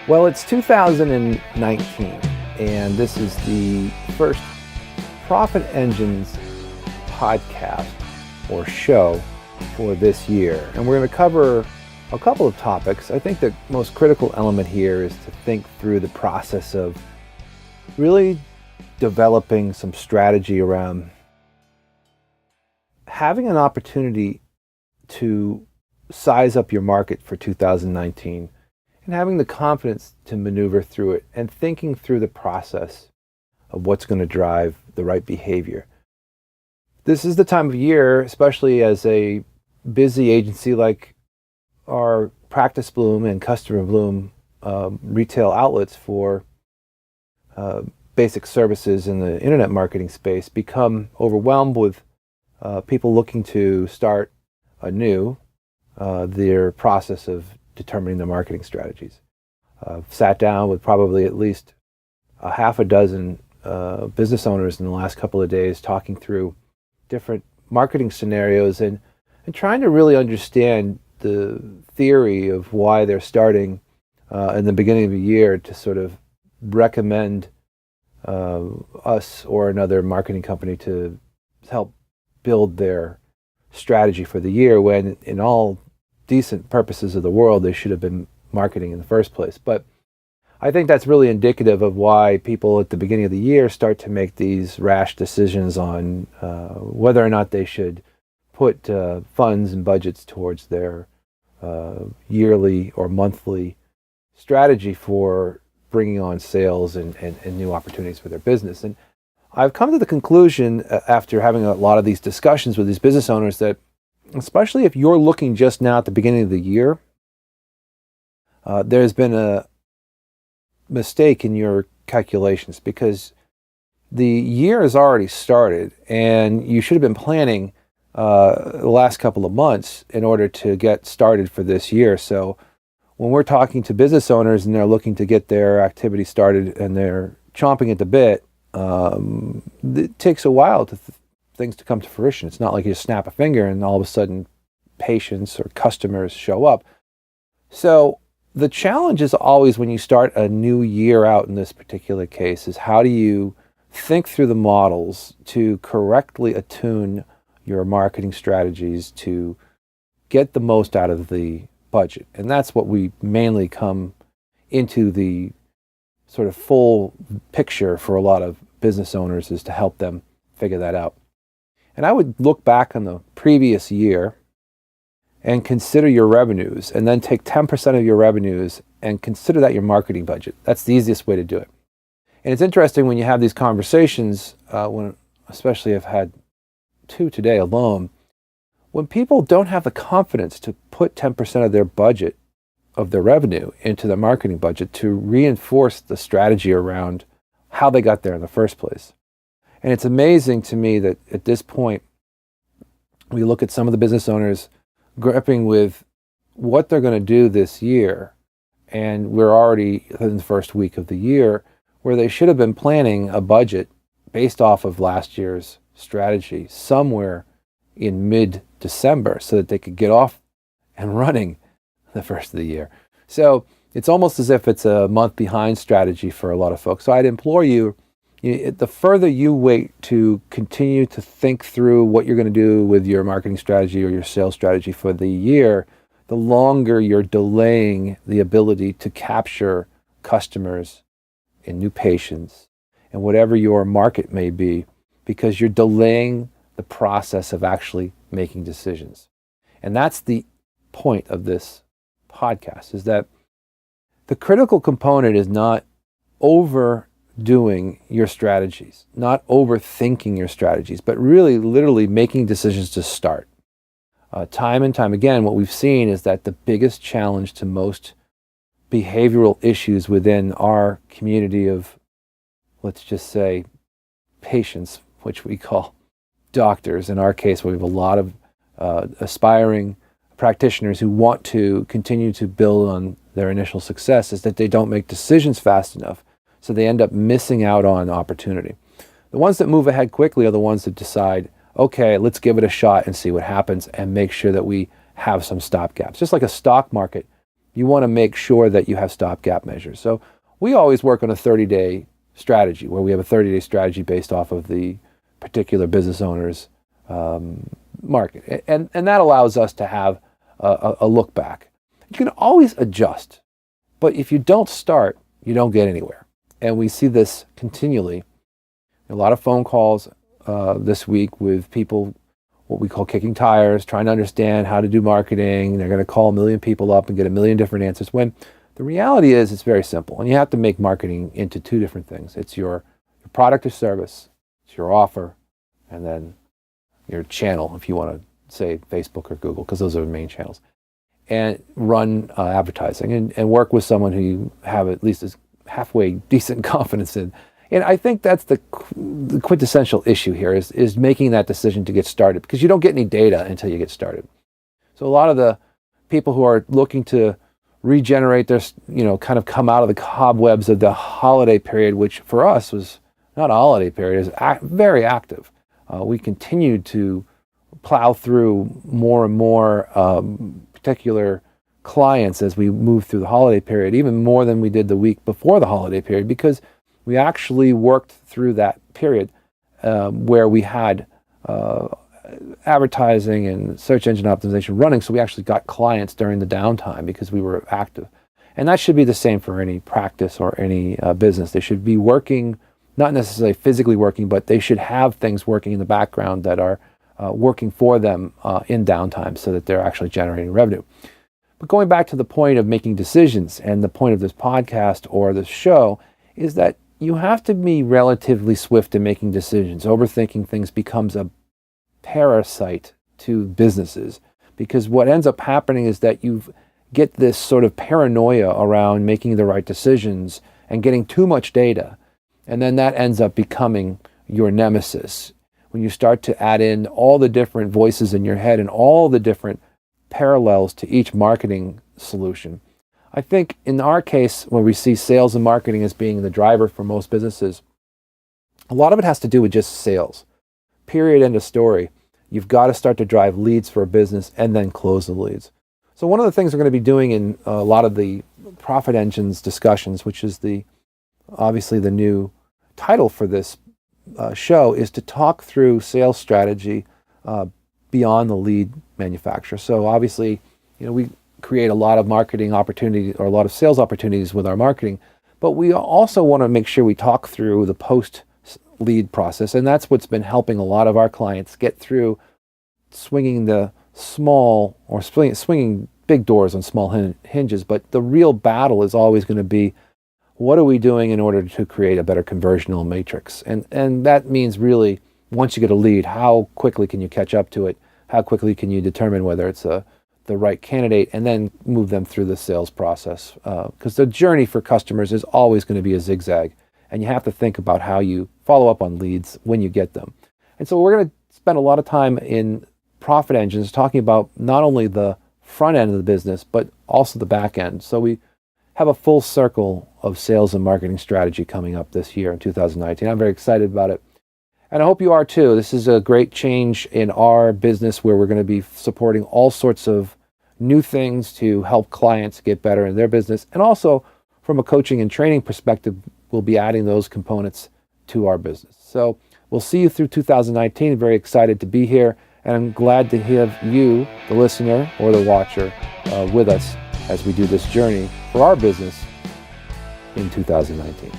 Well, it's 2019, and this is the first Profit Engines podcast or show for this year. And we're going to cover a couple of topics. I think the most critical element here is to think through the process of really developing some strategy around having an opportunity to size up your market for 2019 and having the confidence to maneuver through it and thinking through the process of what's going to drive the right behavior. This is the time of year, especially as a busy agency like our Practice Bloom and Customer Bloom retail outlets for basic services in the internet marketing space, become overwhelmed with people looking to start anew their process of determining their marketing strategies. I've sat down with probably at least a half a dozen business owners in the last couple of days, talking through different marketing scenarios and trying to really understand the theory of why they're starting in the beginning of the year to sort of recommend us or another marketing company to help build their strategy for the year, when in all decent purposes of the world they should have been marketing in the first place. But I think that's really indicative of why people at the beginning of the year start to make these rash decisions on whether or not they should put funds and budgets towards their yearly or monthly strategy for bringing on sales and new opportunities for their business. And I've come to the conclusion, after having a lot of these discussions with these business owners, that especially if you're looking just now at the beginning of the year, there's been a mistake in your calculations, because the year has already started and you should have been planning the last couple of months in order to get started for this year. So when we're talking to business owners and they're looking to get their activity started and they're chomping at the bit, it takes a while to things to come to fruition. It's not like you just snap a finger and all of a sudden patients or customers show up. So the challenge is always, when you start a new year out in this particular case, is how do you think through the models to correctly attune your marketing strategies to get the most out of the budget. And that's what we mainly come into the sort of full picture for a lot of business owners, is to help them figure that out. And I would look back on the previous year and consider your revenues, and then take 10% of your revenues and consider that your marketing budget. That's the easiest way to do it. And it's interesting when you have these conversations, when especially I've had two today alone, when people don't have the confidence to put 10% of their budget, of their revenue, into the marketing budget to reinforce the strategy around how they got there in the first place. And it's amazing to me that at this point, we look at some of the business owners gripping with what they're going to do this year, and we're already in the first week of the year, where they should have been planning a budget based off of last year's strategy somewhere in mid-December, so that they could get off and running the first of the year. So it's almost as if it's a month behind strategy for a lot of folks. So I'd implore you, the further you wait to continue to think through what you're going to do with your marketing strategy or your sales strategy for the year, the longer you're delaying the ability to capture customers and new patients and whatever your market may be, because you're delaying the process of actually making decisions. And that's the point of this podcast, is that the critical component is not overdoing your strategies, not overthinking your strategies, but really literally making decisions to start. Time and time again, what we've seen is that the biggest challenge to most behavioral issues within our community of, let's just say, patients, which we call doctors. In our case, we have a lot of aspiring practitioners who want to continue to build on their initial success, is that they don't make decisions fast enough. So they end up missing out on opportunity. The ones that move ahead quickly are the ones that decide, okay, let's give it a shot and see what happens, and make sure that we have some stopgaps. Just like a stock market, you want to make sure that you have stopgap measures. So we always work on a 30-day strategy where we have a 30-day strategy based off of the particular business owner's market. And that allows us to have a look back. You can always adjust, but if you don't start, you don't get anywhere. And we see this continually. A lot of phone calls this week with people, what we call kicking tires, trying to understand how to do marketing. They're going to call a million people up and get a million different answers, when the reality is it's very simple. And you have to make marketing into two different things. It's your product or service, it's your offer, and then your channel, if you want to say Facebook or Google, because those are the main channels. And run advertising and work with someone who you have at least a halfway decent confidence in. And I think that's the quintessential issue here is making that decision to get started, because you don't get any data until you get started. So a lot of the people who are looking to regenerate their, kind of come out of the cobwebs of the holiday period, which for us was not a holiday period, is very active. We continued to plow through more and more particular clients as we moved through the holiday period, even more than we did the week before the holiday period, because we actually worked through that period where we had advertising and search engine optimization running, so we actually got clients during the downtime because we were active. And that should be the same for any practice or any business. They should be working, not necessarily physically working, but they should have things working in the background that are working for them in downtime so that they're actually generating revenue. But going back to the point of making decisions, and the point of this podcast or this show is that you have to be relatively swift in making decisions. Overthinking things becomes a parasite to businesses, because what ends up happening is that you get this sort of paranoia around making the right decisions and getting too much data. And then that ends up becoming your nemesis. When you start to add in all the different voices in your head and all the different parallels to each marketing solution. I think in our case, when we see sales and marketing as being the driver for most businesses, a lot of it has to do with just sales. Period, end of story. You've got to start to drive leads for a business and then close the leads. So one of the things we're going to be doing in a lot of the Profit Engines discussions, which is obviously the new title for this show, is to talk through sales strategy beyond the lead manufacturer. So obviously, we create a lot of marketing opportunities or a lot of sales opportunities with our marketing, but we also want to make sure we talk through the post-lead process, and that's what's been helping a lot of our clients get through swinging the small or swinging big doors on small hinges. But the real battle is always going to be, what are we doing in order to create a better conversional matrix? And that means really, once you get a lead, how quickly can you catch up to it? How quickly can you determine whether it's the right candidate, and then move them through the sales process? Because the journey for customers is always going to be a zigzag, and you have to think about how you follow up on leads when you get them. And so we're going to spend a lot of time in Profit Engines talking about not only the front end of the business, but also the back end. So we have a full circle of sales and marketing strategy coming up this year in 2019. I'm very excited about it. And I hope you are too. This is a great change in our business where we're going to be supporting all sorts of new things to help clients get better in their business. And also from a coaching and training perspective, we'll be adding those components to our business. So we'll see you through 2019. Very excited to be here. And I'm glad to have you, the listener or the watcher, with us as we do this journey for our business in 2019.